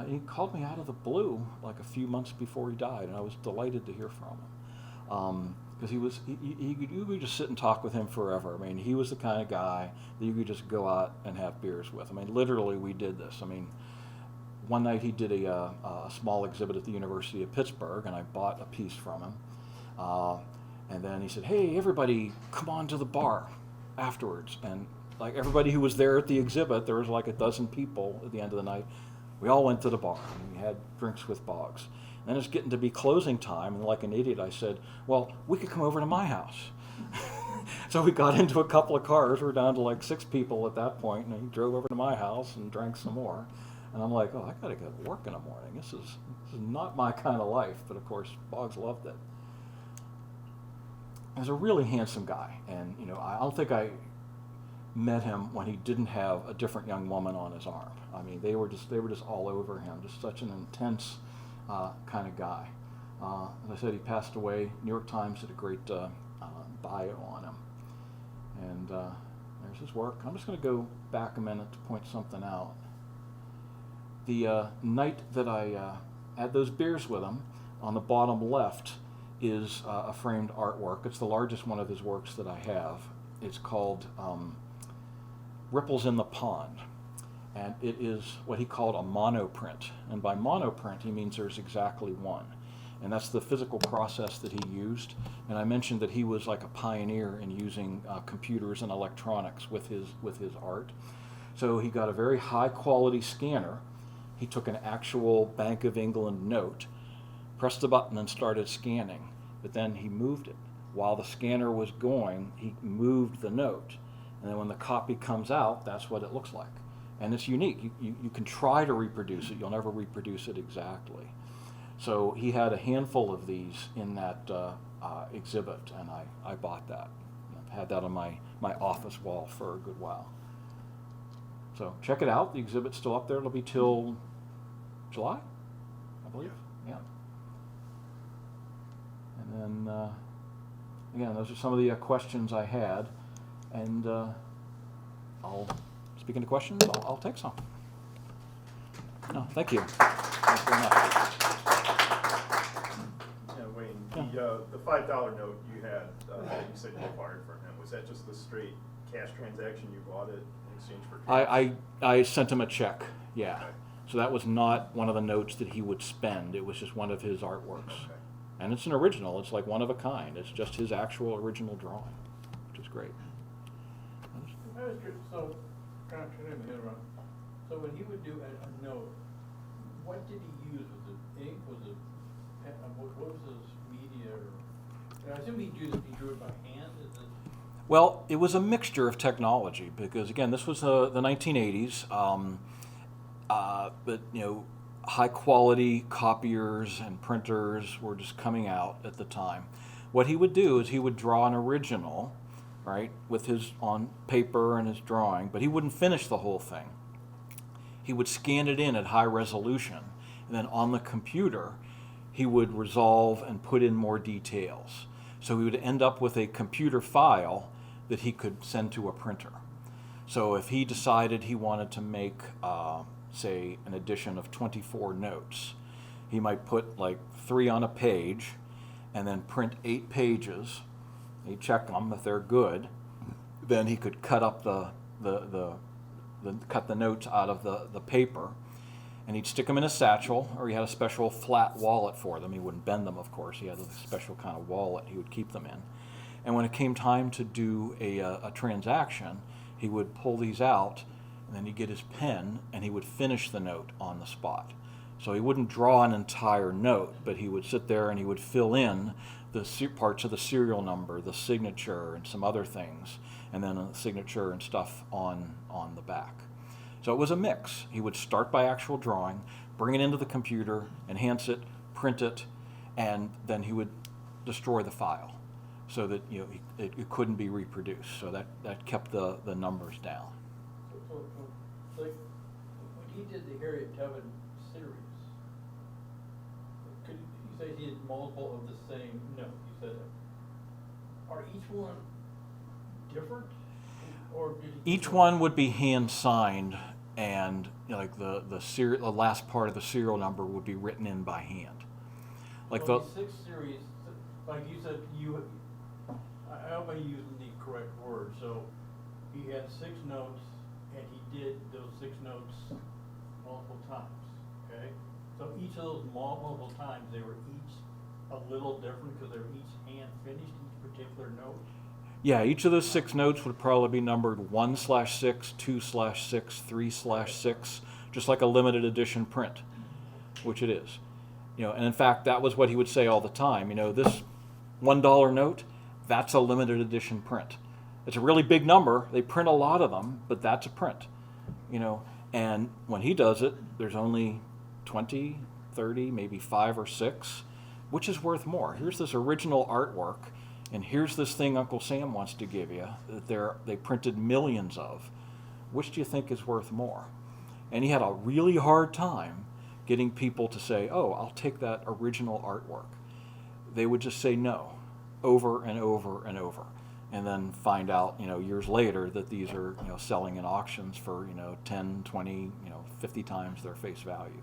He called me out of the blue like a few months before he died, and I was delighted to hear from him. Because you could just sit and talk with him forever. I mean, he was the kind of guy that you could just go out and have beers with. I mean, literally, we did this. I mean, one night he did a small exhibit at the University of Pittsburgh, and I bought a piece from him. And then he said, "Hey, everybody, come on to the bar afterwards." And like everybody who was there at the exhibit, there was like a dozen people at the end of the night. We all went to the bar, and we had drinks with Boggs. Then it's getting to be closing time, and like an idiot, I said, "Well, we could come over to my house." So we got into a couple of cars. We were down to like 6 people at that point, and he drove over to my house and drank some more. And I'm like, "Oh, I gotta go to work in the morning. This is not my kind of life." But of course, Boggs loved it. He was a really handsome guy, and I don't think I met him when he didn't have a different young woman on his arm. I mean, they were just all over him. Just such an intense kind of guy. As I said, he passed away. New York Times did a great bio on him. And there's his work. I'm just going to go back a minute to point something out. The night that I had those beers with him, on the bottom left is a framed artwork. It's the largest one of his works that I have. It's called Ripples in the Pond. And it is what he called a monoprint. And by monoprint, he means there's exactly one. And that's the physical process that he used. And I mentioned that he was like a pioneer in using computers and electronics with his art. So he got a very high quality scanner. he took an actual Bank of England note, pressed the button and started scanning, but then he moved it. While the scanner was going, he moved the note. And then when the copy comes out, that's what it looks like. And it's unique. You can try to reproduce it. You'll never reproduce it exactly. So he had a handful of these in that exhibit, and I bought that. I've had that on my office wall for a good while. So check it out. The exhibit's still up there. It'll be till July, I believe. Yeah. And then, again, those are some of the questions I had. And speaking of questions, I'll take some. No, thank you. Thanks very much. Yeah, Wayne, the $5 note you had, that you said you acquired from him, was that just the straight cash transaction you bought it in exchange for cash? I sent him a check, yeah. Okay. So that was not one of the notes that he would spend. It was just one of his artworks. Okay. And it's an original. It's like one of a kind. It's just his actual original drawing, which is great. I was curious, so, kind of turning my head around, so when he would do a note, what did he use? Was it ink, was it, what was his media, or, I assume he drew it by hand, is it? Well, it was a mixture of technology because, again, this was the 1980s, but, you know, high-quality copiers and printers were just coming out at the time. What he would do is he would draw an original, right, with his on paper and his drawing, but he wouldn't finish the whole thing. He would scan it in at high resolution, and then on the computer, he would resolve and put in more details. So he would end up with a computer file that he could send to a printer. So if he decided he wanted to make, say, an edition of 24 notes, he might put like 3 on a page, and then print 8 pages. He'd check them if they're good. Then he could cut up cut the notes out of the paper, and he'd stick them in a satchel, or he had a special flat wallet for them. He wouldn't bend them, of course. He had a special kind of wallet he would keep them in. And when it came time to do a transaction, he would pull these out, and then he'd get his pen, and he would finish the note on the spot. So he wouldn't draw an entire note, but he would sit there and he would fill in the parts of the serial number, the signature, and some other things, and then a signature and stuff on the back. So it was a mix. He would start by actual drawing, bring it into the computer, enhance it, print it, and then he would destroy the file so that, you know, it couldn't be reproduced. So that kept the numbers down. So, like, when he did the Harriet Tubman series, you say he did multiple of the same note, you said that. Are each one different? Or did he Each one would be hand signed, and, you know, like the last part of the serial number would be written in by hand. Like well, these 6 series, like you said, I hope I'm using the correct word. So he had 6 notes, and he did those 6 notes multiple times. Okay, so each of those multiple times, they were each a little different because they were each hand finished, each particular note. Yeah, each of those 6 notes would probably be numbered 1/6, 2/6, 3/6, just like a limited edition print, which it is. You know, and in fact, that was what he would say all the time. You know, this $1 note, that's a limited edition print. It's a really big number. They print a lot of them, but that's a print. You know, and when he does it, there's only 20, 30, maybe 5 or 6, which is worth more. Here's this original artwork, and here's this thing Uncle Sam wants to give you that they printed millions of. Which do you think is worth more? And he had a really hard time getting people to say, oh, I'll take that original artwork. They would just say no, over and over and over, and then find out, you know, years later that these are, you know, selling in auctions for, you know, 10, 20, 50 times their face value.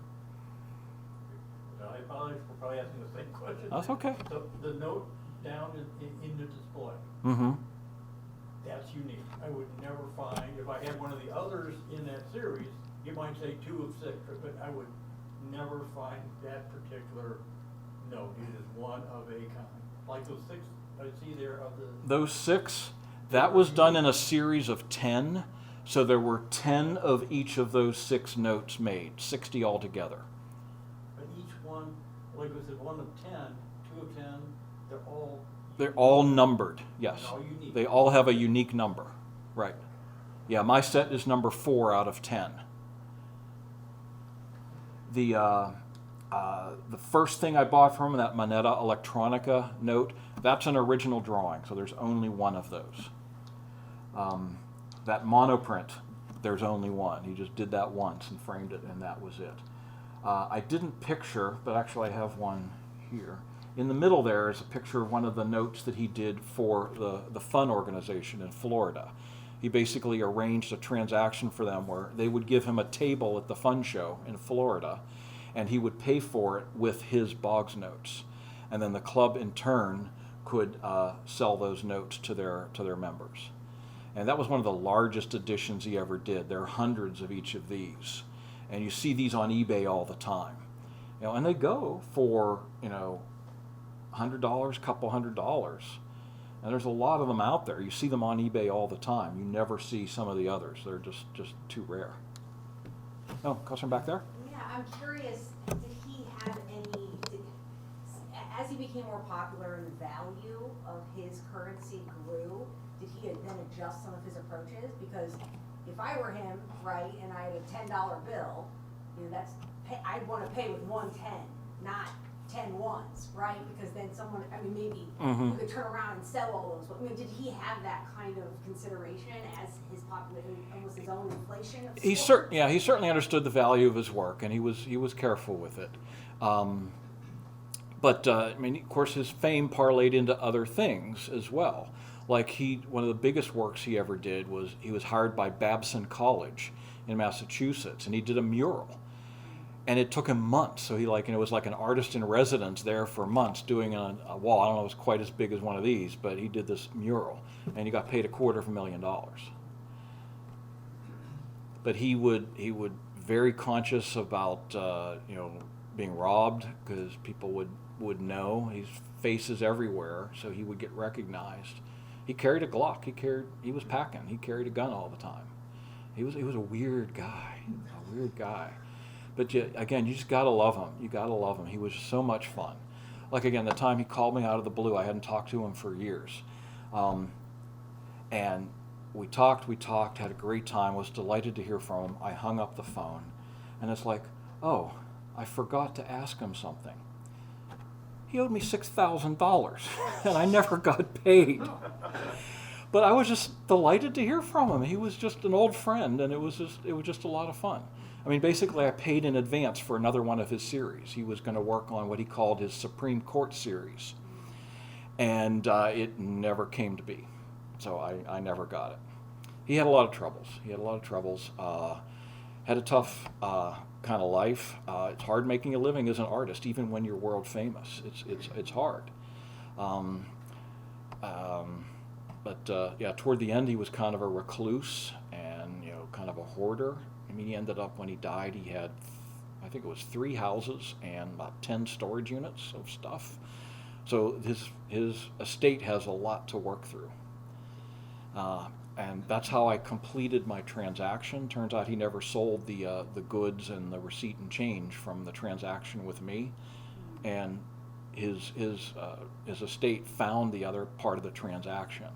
I apologize for probably asking the same question. That's okay. So the note down in the display, Mm-hmm. that's unique. I would never find, if I had one of the others in that series, you might say 2 of 6, but I would never find that particular note. It is one of a kind. Like those 6 I see there of the... Those 6, that was done in a series of 10. So there were 10 of each of those 6 notes made, 60 altogether. But each one, like was it 1 of 10, 2 of 10, they're all. They're all numbered, yes. They're all unique. They all have a unique number, right. Yeah, my set is number 4 out of 10. The first thing I bought from him, that Moneta Electronica note, that's an original drawing, so there's only one of those. That monoprint, there's only one. He just did that once and framed it, and that was it. I didn't picture, but actually I have one here. In the middle there is a picture of one of the notes that he did for the fun organization in Florida. He basically arranged a transaction for them where they would give him a table at the fun show in Florida, and he would pay for it with his Boggs notes. And then the club in turn could sell those notes to their members. And that was one of the largest additions he ever did. There are hundreds of each of these. And you see these on eBay all the time. And they go for, $100, couple $100. And there's a lot of them out there. You see them on eBay all the time. You never see some of the others. They're just too rare. Oh, question back there? Yeah, I'm curious, did he have as he became more popular and the value of his currency grew, did he then adjust some of his approaches? Because if I were him, right, and I had a $10 bill, I'd want to pay with 1 10, not 10 ones, right? Because then someone, maybe you could turn around and sell all those. Did he have that kind of consideration as his popularity, almost his own inflation of He certainly understood the value of his work, and he was careful with it. But of course, his fame parlayed into other things as well. Like one of the biggest works he ever did was he was hired by Babson College in Massachusetts, and he did a mural. And it took him months. So he it was like an artist in residence there for months doing a wall. I don't know if it was quite as big as one of these, but he did this mural, and he got paid $250,000. But he would very conscious about being robbed, because people would know. His face is everywhere, so he would get recognized. He carried a Glock. He was packing. He carried a gun all the time. He was a weird guy. But again, you just gotta love him. You gotta love him. He was so much fun. Like again, the time he called me out of the blue, I hadn't talked to him for years, and we talked, had a great time. Was delighted to hear from him. I hung up the phone, and it's like, oh, I forgot to ask him something. He owed me $6,000, and I never got paid. But I was just delighted to hear from him. He was just an old friend, and it was just a lot of fun. Basically, I paid in advance for another one of his series. He was going to work on what he called his Supreme Court series, and it never came to be. So I never got it. He had a lot of troubles. Had a tough kind of life. It's hard making a living as an artist, even when you're world famous. It's hard. But toward the end, he was kind of a recluse and kind of a hoarder. He ended up, when he died, he had, I think it was 3 houses and about 10 storage units of stuff. So his estate has a lot to work through. And that's how I completed my transaction. Turns out he never sold the goods and the receipt and change from the transaction with me. And his estate found the other part of the transaction.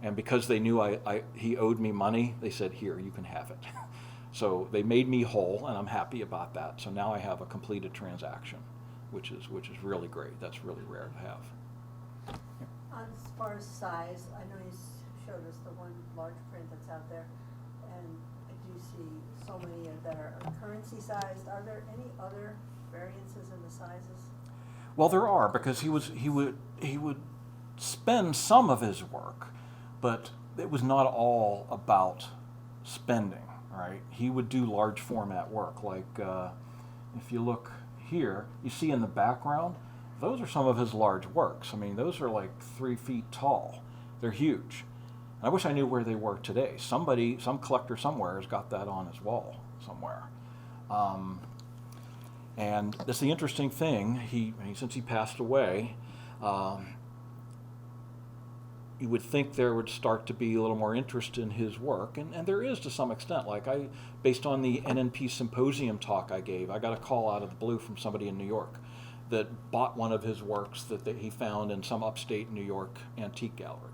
And because they knew he owed me money, they said, here, you can have it. So they made me whole, and I'm happy about that. So now I have a completed transaction, which is really great. That's really rare to have. As far as size, I know you showed us the one large print that's out there, and I do see so many that are currency sized. Are there any other variances in the sizes? Well, there are, because he would spend some of his work, but it was not all about spending. Right? He would do large format work. Like if you look here, you see in the background, those are some of his large works. Those are like 3 feet tall. They're huge. And I wish I knew where they were today. Some collector somewhere has got that on his wall somewhere. And that's the interesting thing. Since he passed away, you would think there would start to be a little more interest in his work, and there is to some extent. Like based on the NNP symposium talk I gave, I got a call out of the blue from somebody in New York that bought one of his works that he found in some upstate New York antique gallery.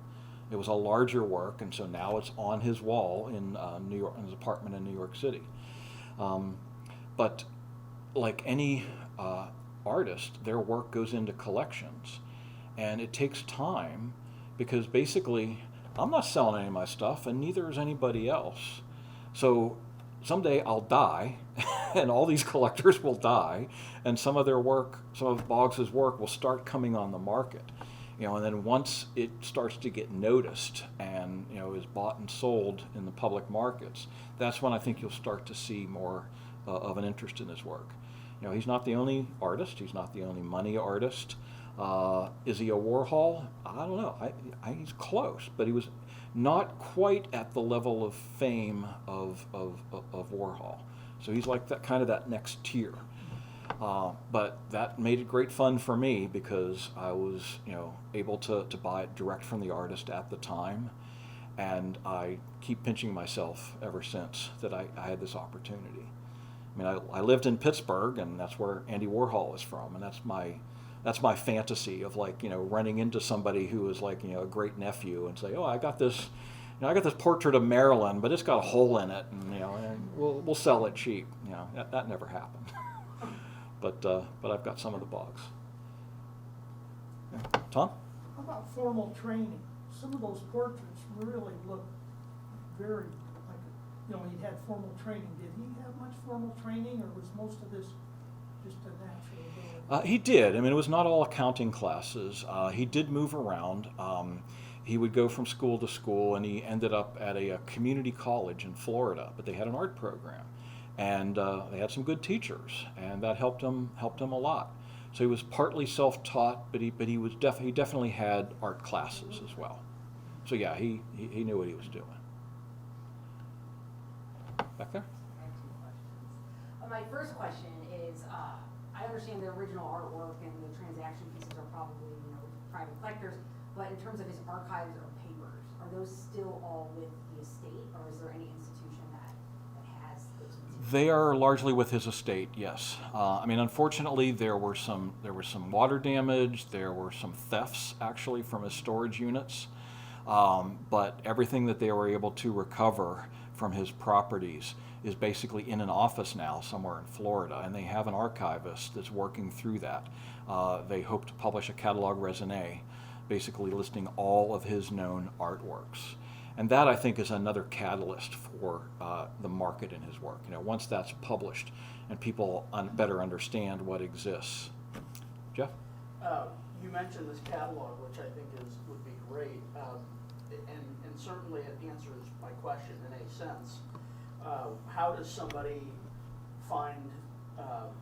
It was a larger work, and so now it's on his wall in New York, in his apartment in New York City. But like any artist, their work goes into collections, and it takes time because basically I'm not selling any of my stuff, and neither is anybody else. So someday I'll die, and all these collectors will die, and some of their work, some of Boggs's work, will start coming on the market. And then once it starts to get noticed and is bought and sold in the public markets, that's when I think you'll start to see more of an interest in his work. He's not the only artist. He's not the only money artist. Is he a Warhol? I don't know. He's close, but he was not quite at the level of fame of Warhol. So he's like that next tier. But that made it great fun for me because I was able to buy it direct from the artist at the time, and I keep pinching myself ever since that I had this opportunity. I mean, I lived in Pittsburgh, and that's where Andy Warhol is from, and that's my fantasy of running into somebody who is a great nephew and say, oh, I got this portrait of Marilyn, but it's got a hole in it, and we'll sell it cheap. That never happened. But I've got some of the Boggs. Yeah. Tom? How about formal training? Some of those portraits really look very he'd had formal training. Did he have much formal training, or was most of this just a natural ability? He did. I mean, it was not all accounting classes. He did move around. He would go from school to school, and he ended up at a community college in Florida, but they had an art program. And they had some good teachers, and that helped him a lot. So he was partly self-taught, but he definitely had art classes as well. So yeah, he knew what he was doing. Back there? I have 2 questions. My first question is, I understand the original artwork and the transaction pieces are probably, private collectors, but in terms of his archives or papers, are those still all with the estate, or is there any institution that has those materials? They are largely with his estate, yes. I mean, unfortunately, there was some water damage, there were some thefts actually from his storage units, but everything that they were able to recover from his properties is basically in an office now somewhere in Florida, and they have an archivist that's working through that. They hope to publish a catalog raisonné, basically listing all of his known artworks. And that, I think, is another catalyst for the market in his work. Once that's published and people better understand what exists. Jeff? You mentioned this catalog, which I think would be great, and certainly it answers my question in a sense. How does somebody find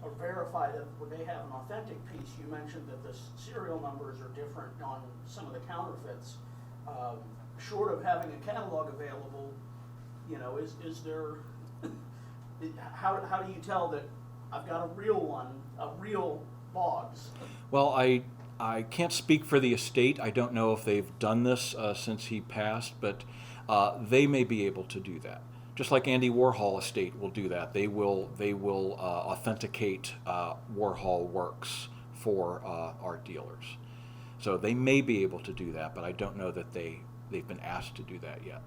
or verify that when they have an authentic piece? You mentioned that the serial numbers are different on some of the counterfeits. Short of having a catalog available, is there, how do you tell that I've got a real one, a real Boggs? Well, I can't speak for the estate. I don't know if they've done this since he passed, but they may be able to do that. Just like Andy Warhol estate will do that. They will authenticate Warhol works for art dealers. So they may be able to do that, but I don't know that they've been asked to do that yet.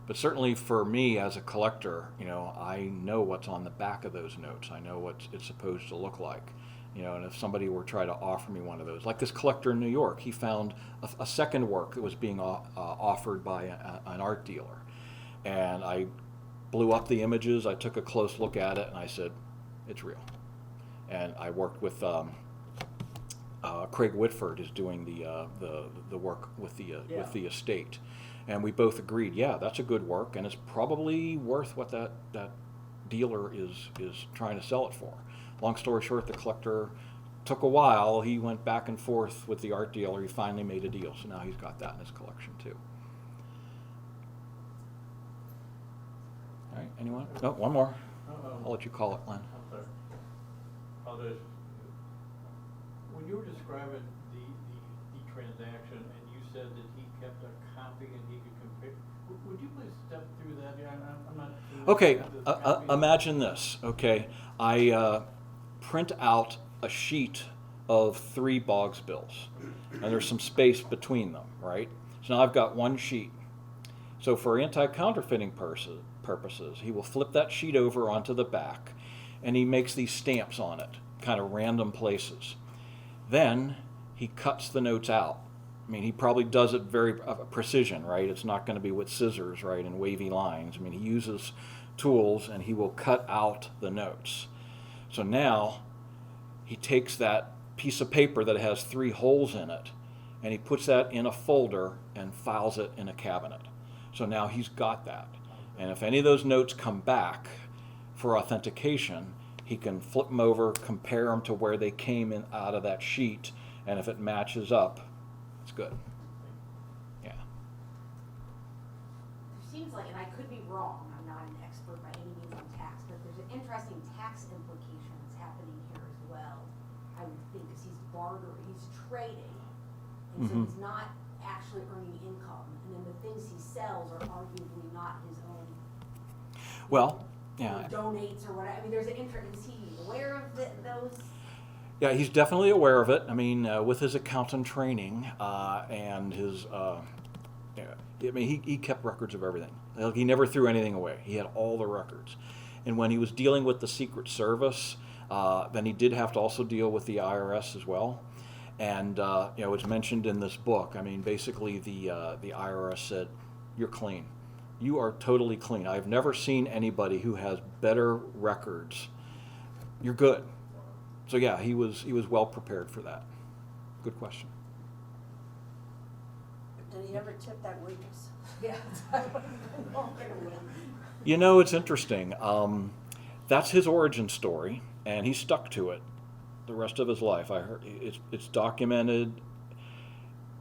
But certainly for me as a collector, I know what's on the back of those notes. I know what it's supposed to look like. And if somebody were trying to offer me one of those, like this collector in New York, he found a second work that was being offered by an art dealer. And I blew up the images, I took a close look at it, and I said, it's real. And I worked with Craig Whitford is doing the work with the estate, and we both agreed, yeah, that's a good work, and it's probably worth what that dealer is trying to sell it for. Long story short, the collector took a while. He went back and forth with the art dealer. He finally made a deal, so now he's got that in his collection too. All right, anyone? No, one more. I'll let you call it, Len. I'm sorry. When you were describing the transaction and you said that he kept a copy and he could compare. Would you please step through that? Yeah, I'm not. Okay, familiar with the copy. imagine this, okay? I print out a sheet of 3 Boggs bills, and there's some space between them, right? So now I've got one sheet. So for anti-counterfeiting purposes, he will flip that sheet over onto the back, and he makes these stamps on it, kind of random places. Then he cuts the notes out. I mean, he probably does it very precision, right? It's not going to be with scissors, right, and wavy lines. I mean, he uses tools, and he will cut out the notes. So now he takes that piece of paper that has 3 holes in it, and he puts that in a folder and files it in a cabinet. So now he's got that. And if any of those notes come back for authentication, he can flip them over, compare them to where they came in out of that sheet, and if it matches up, it's good. Yeah. There seems like, and I could be wrong, I'm not an expert by any means on tax, but there's an interesting tax implications happening here as well. I would think, because he's bartering, he's trading, and so he's not actually earning income, and then the things he sells are arguably not his own. Well, He yeah. donates or whatever. I mean, there's an is he aware of those? Yeah, he's definitely aware of it. I mean, with his accountant training and his, I mean, he kept records of everything. Like, he never threw anything away. He had all the records. And when he was dealing with the Secret Service, then he did have to also deal with the IRS as well. And it's mentioned in this book. I mean, basically the IRS said, "You're clean. You are totally clean. I've never seen anybody who has better records. You're good." So yeah, he was well prepared for that. Good question. Did he ever tip that waitress? Yeah. You know, it's interesting. That's his origin story, and he stuck to it the rest of his life. I heard it's documented.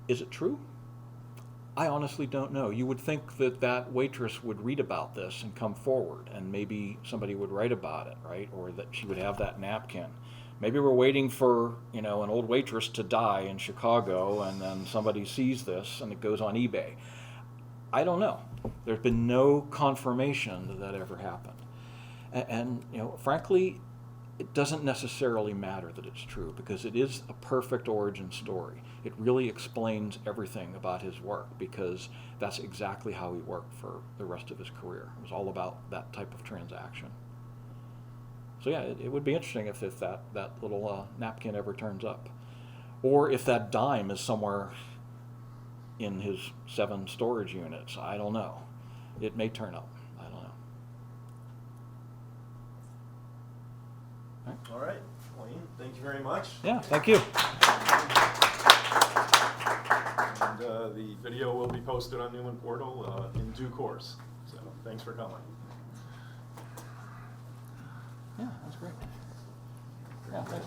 Is it true? I honestly don't know. You would think that waitress would read about this and come forward, and maybe somebody would write about it, right? Or that she would have that napkin. Maybe we're waiting for, an old waitress to die in Chicago, and then somebody sees this and it goes on eBay. I don't know. There's been no confirmation that ever happened. And frankly, it doesn't necessarily matter that it's true, because it is a perfect origin story. It really explains everything about his work, because that's exactly how he worked for the rest of his career. It was all about that type of transaction. So yeah, it would be interesting if that little napkin ever turns up. Or if that dime is somewhere in his 7 storage units. I don't know. It may turn up. I don't know. All right, Wayne, thank you very much. Yeah, thank you. And the video will be posted on Newman Portal in due course. So thanks for coming. Yeah, that's great. Yeah, thanks.